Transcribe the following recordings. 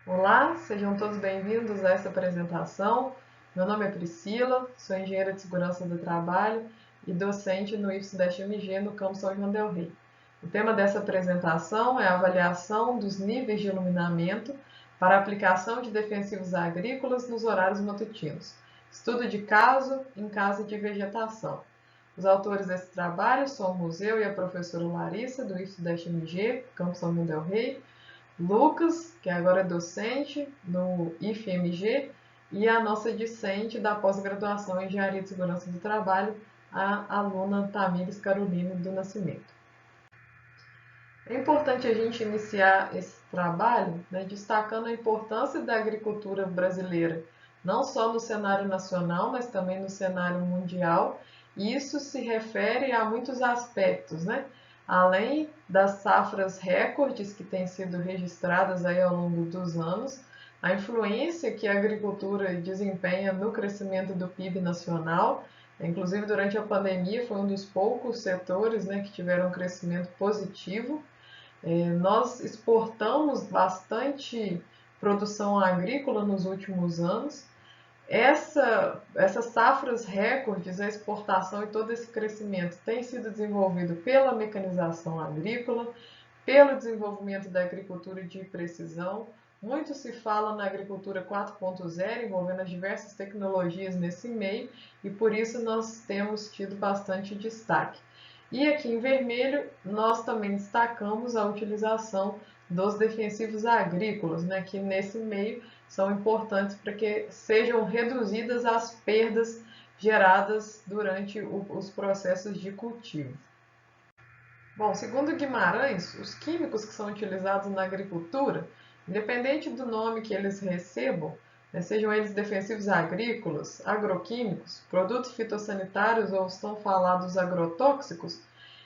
Olá, sejam todos bem-vindos a esta apresentação. Meu nome é Priscila, sou engenheira de segurança do trabalho e docente no IFSU-MG no campus São João del Rei. O tema dessa apresentação é a avaliação dos níveis de iluminamento para a aplicação de defensivos agrícolas nos horários matutinos. Estudo de caso em casa de vegetação. Os autores desse trabalho são o museu e a professora Larissa, do IFSU-MG, campus São João del Rei, Lucas, que agora é docente no IFMG, e a nossa discente da pós-graduação em Engenharia de Segurança do Trabalho, a aluna Tamires Carolina do Nascimento. É importante a gente iniciar esse trabalho, destacando a importância da agricultura brasileira, não só no cenário nacional, mas também no cenário mundial. E isso se refere a muitos aspectos, Além das safras recordes que têm sido registradas aí ao longo dos anos, a influência que a agricultura desempenha no crescimento do PIB nacional, inclusive durante a pandemia foi um dos poucos setores que tiveram um crescimento positivo. Nós exportamos bastante produção agrícola nos últimos anos. Essas safras recordes, a exportação e todo esse crescimento tem sido desenvolvido pela mecanização agrícola, pelo desenvolvimento da agricultura de precisão. Muito se fala na agricultura 4.0, envolvendo as diversas tecnologias nesse meio, e por isso nós temos tido bastante destaque. E aqui em vermelho, nós também destacamos a utilização dos defensivos agrícolas, que nesse meio são importantes para que sejam reduzidas as perdas geradas durante os processos de cultivo. Bom, segundo Guimarães, os químicos que são utilizados na agricultura, independente do nome que eles recebam, sejam eles defensivos agrícolas, agroquímicos, produtos fitossanitários ou estão falados agrotóxicos,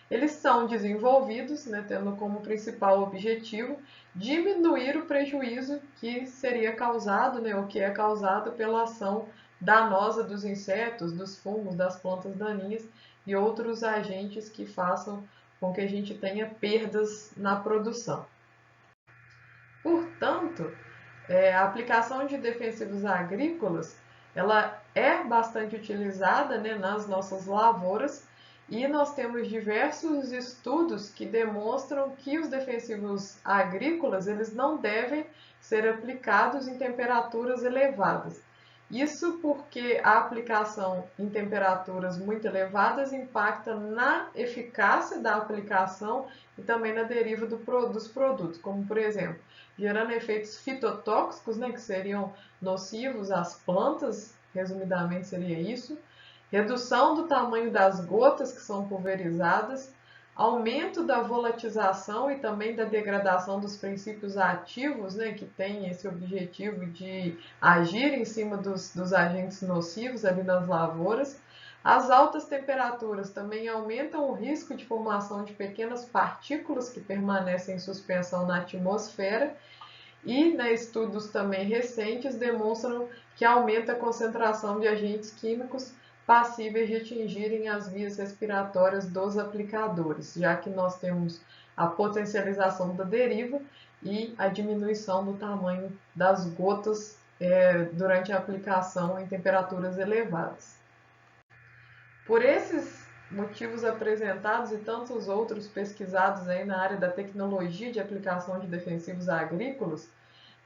eles são desenvolvidos, tendo como principal objetivo diminuir o prejuízo que seria causado, ou que é causado pela ação danosa dos insetos, dos fungos, das plantas daninhas e outros agentes que façam com que a gente tenha perdas na produção. Portanto, a aplicação de defensivos agrícolas ela é bastante utilizada nas nossas lavouras e nós temos diversos estudos que demonstram que os defensivos agrícolas eles não devem ser aplicados em temperaturas elevadas. Isso porque a aplicação em temperaturas muito elevadas impacta na eficácia da aplicação e também na deriva dos produtos, como por exemplo, gerando efeitos fitotóxicos, que seriam nocivos às plantas, resumidamente seria isso, redução do tamanho das gotas que são pulverizadas, aumento da volatização e também da degradação dos princípios ativos, que tem esse objetivo de agir em cima dos agentes nocivos ali nas lavouras. As altas temperaturas também aumentam o risco de formação de pequenas partículas que permanecem em suspensão na atmosfera e estudos também recentes demonstram que aumenta a concentração de agentes químicos passíveis de atingirem as vias respiratórias dos aplicadores, já que nós temos a potencialização da deriva e a diminuição do tamanho das gotas durante a aplicação em temperaturas elevadas. Por esses motivos apresentados e tantos outros pesquisados aí na área da tecnologia de aplicação de defensivos agrícolas,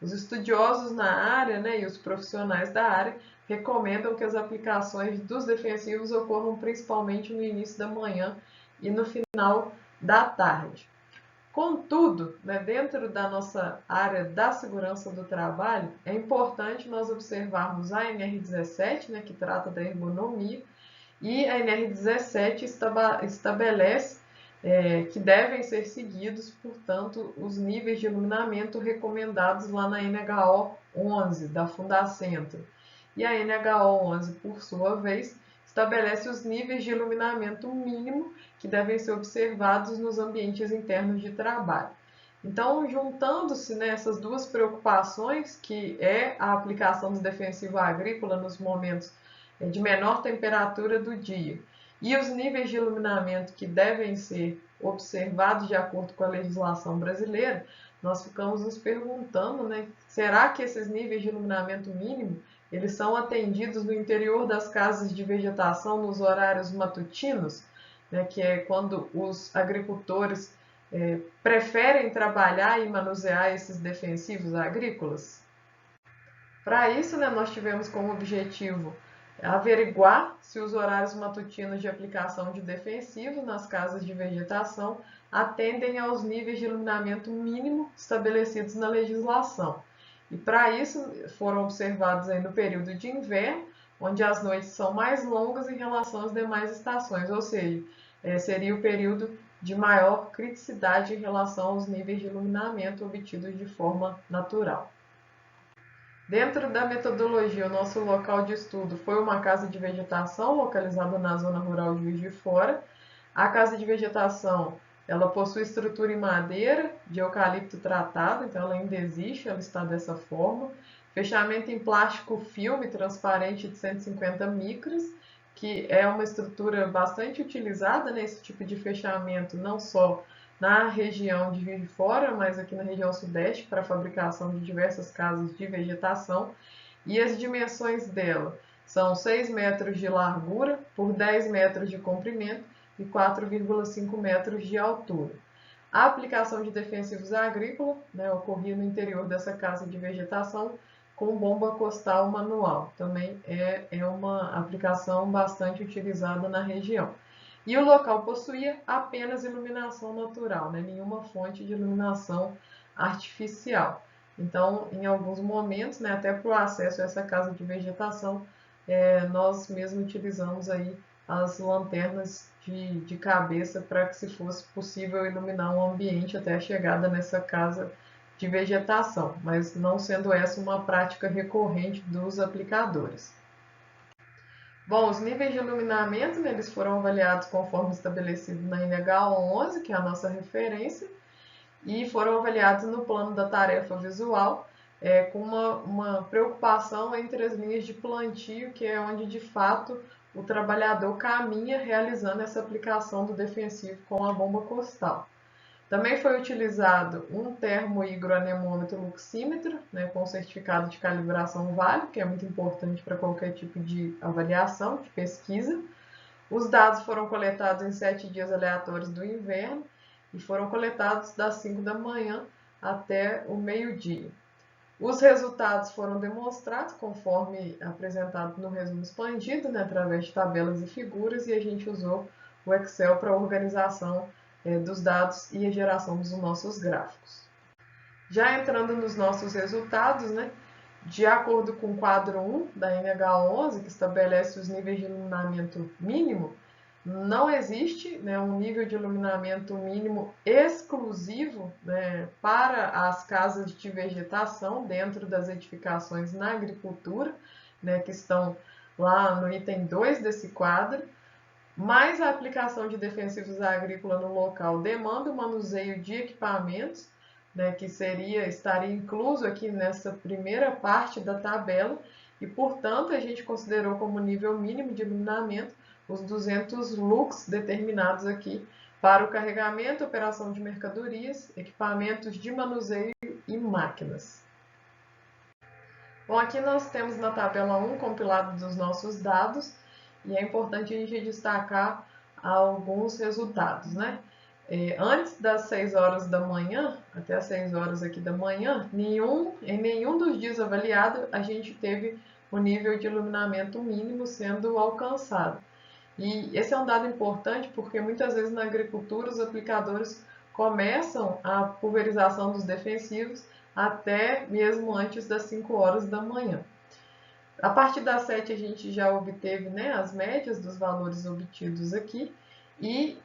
os estudiosos na área e os profissionais da área recomendam que as aplicações dos defensivos ocorram principalmente no início da manhã e no final da tarde. Contudo, dentro da nossa área da segurança do trabalho, é importante nós observarmos a NR17, que trata da ergonomia, e a NR17 estabelece que devem ser seguidos, portanto, os níveis de iluminamento recomendados lá na NHO 11 da Fundacentro. E a NHO 11, por sua vez, estabelece os níveis de iluminamento mínimo que devem ser observados nos ambientes internos de trabalho. Então, juntando-se essas duas preocupações, que é a aplicação do defensivo agrícola nos momentos de menor temperatura do dia e os níveis de iluminamento que devem ser observados de acordo com a legislação brasileira, nós ficamos nos perguntando, né, será que esses níveis de iluminamento mínimo eles são atendidos no interior das casas de vegetação nos horários matutinos, né, que é quando os agricultores preferem trabalhar e manusear esses defensivos agrícolas? Para isso, né, nós tivemos como objetivo averiguar se os horários matutinos de aplicação de defensivo nas casas de vegetação atendem aos níveis de iluminamento mínimo estabelecidos na legislação. E para isso foram observados aí no período de inverno, onde as noites são mais longas em relação às demais estações, ou seja, seria o período de maior criticidade em relação aos níveis de iluminamento obtidos de forma natural. Dentro da metodologia, o nosso local de estudo foi uma casa de vegetação localizada na zona rural de Juiz de Fora. A casa de vegetação, ela possui estrutura em madeira de eucalipto tratado, então ela ainda existe, ela está dessa forma. Fechamento em plástico filme transparente de 150 micras, que é uma estrutura bastante utilizada nesse tipo de fechamento, não só na região de Juiz de Fora, mas aqui na região sudeste, para a fabricação de diversas casas de vegetação. E as dimensões dela são 6 metros de largura por 10 metros de comprimento e 4,5 metros de altura. A aplicação de defensivos agrícolas, né, ocorria no interior dessa casa de vegetação com bomba costal manual. Também é uma aplicação bastante utilizada na região. E o local possuía apenas iluminação natural, né? Nenhuma fonte de iluminação artificial. Então, em alguns momentos, né, até para o acesso a essa casa de vegetação, nós mesmo utilizamos aí as lanternas de cabeça para que se fosse possível iluminar o ambiente até a chegada nessa casa de vegetação, mas não sendo essa uma prática recorrente dos aplicadores. Bom, os níveis de iluminamento, né, eles foram avaliados conforme estabelecido na NH 11, que é a nossa referência, e foram avaliados no plano da tarefa visual, com uma preocupação entre as linhas de plantio, que é onde de fato o trabalhador caminha realizando essa aplicação do defensivo com a bomba costal. Também foi utilizado um termohigroanemômetro luxímetro, né, com certificado de calibração válido, que é muito importante para qualquer tipo de avaliação, de pesquisa. Os dados foram coletados em 7 dias aleatórios do inverno e foram coletados das 5 da manhã até o meio-dia. Os resultados foram demonstrados conforme apresentado no resumo expandido, né, através de tabelas e figuras, e a gente usou o Excel para a organização dos dados e a geração dos nossos gráficos. Já entrando nos nossos resultados, né, de acordo com o quadro 1 da NH11, que estabelece os níveis de iluminamento mínimo, não existe, né, um nível de iluminamento mínimo exclusivo, né, para as casas de vegetação dentro das edificações na agricultura, né, que estão lá no item 2 desse quadro. Mas a aplicação de defensivos agrícolas no local demanda o manuseio de equipamentos, né, que estaria incluso aqui nessa primeira parte da tabela, e, portanto, a gente considerou como nível mínimo de iluminamento os 200 lux determinados aqui para o carregamento, operação de mercadorias, equipamentos de manuseio e máquinas. Bom, aqui nós temos na tabela 1 compilado dos nossos dados, e é importante a gente destacar alguns resultados, né? Antes das 6 horas da manhã, até as 6 horas aqui da manhã, em nenhum dos dias avaliados a gente teve o nível de iluminamento mínimo sendo alcançado. E esse é um dado importante porque muitas vezes na agricultura os aplicadores começam a pulverização dos defensivos até mesmo antes das 5 horas da manhã. A partir das 7 a gente já obteve, né, as médias dos valores obtidos aqui e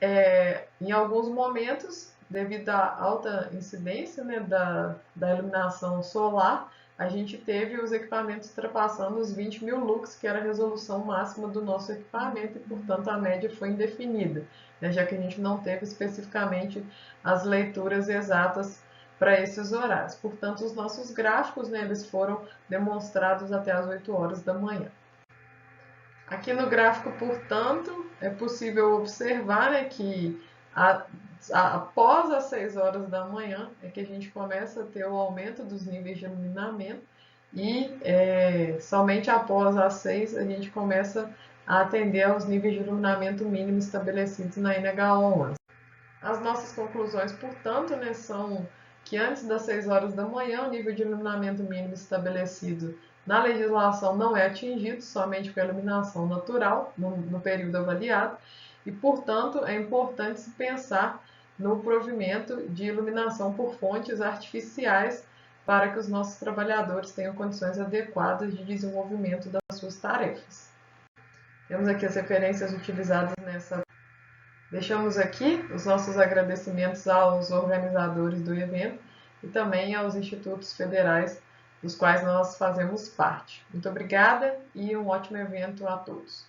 em alguns momentos, devido à alta incidência, né, da iluminação solar, a gente teve os equipamentos ultrapassando os 20.000 lux, que era a resolução máxima do nosso equipamento, e portanto a média foi indefinida, né, já que a gente não teve especificamente as leituras exatas para esses horários. Portanto, os nossos gráficos, né, eles foram demonstrados até as 8 horas da manhã. Aqui no gráfico, portanto, é possível observar, né, que Após as 6 horas da manhã é que a gente começa a ter o aumento dos níveis de iluminamento e somente após as 6 a gente começa a atender aos níveis de iluminamento mínimo estabelecidos na NH11. As nossas conclusões, portanto, né, são que antes das 6 horas da manhã o nível de iluminamento mínimo estabelecido na legislação não é atingido, somente com a iluminação natural no período avaliado, e, portanto, é importante se pensar no provimento de iluminação por fontes artificiais para que os nossos trabalhadores tenham condições adequadas de desenvolvimento das suas tarefas. Temos aqui as referências utilizadas nessa. Deixamos aqui os nossos agradecimentos aos organizadores do evento e também aos institutos federais dos quais nós fazemos parte. Muito obrigada e um ótimo evento a todos.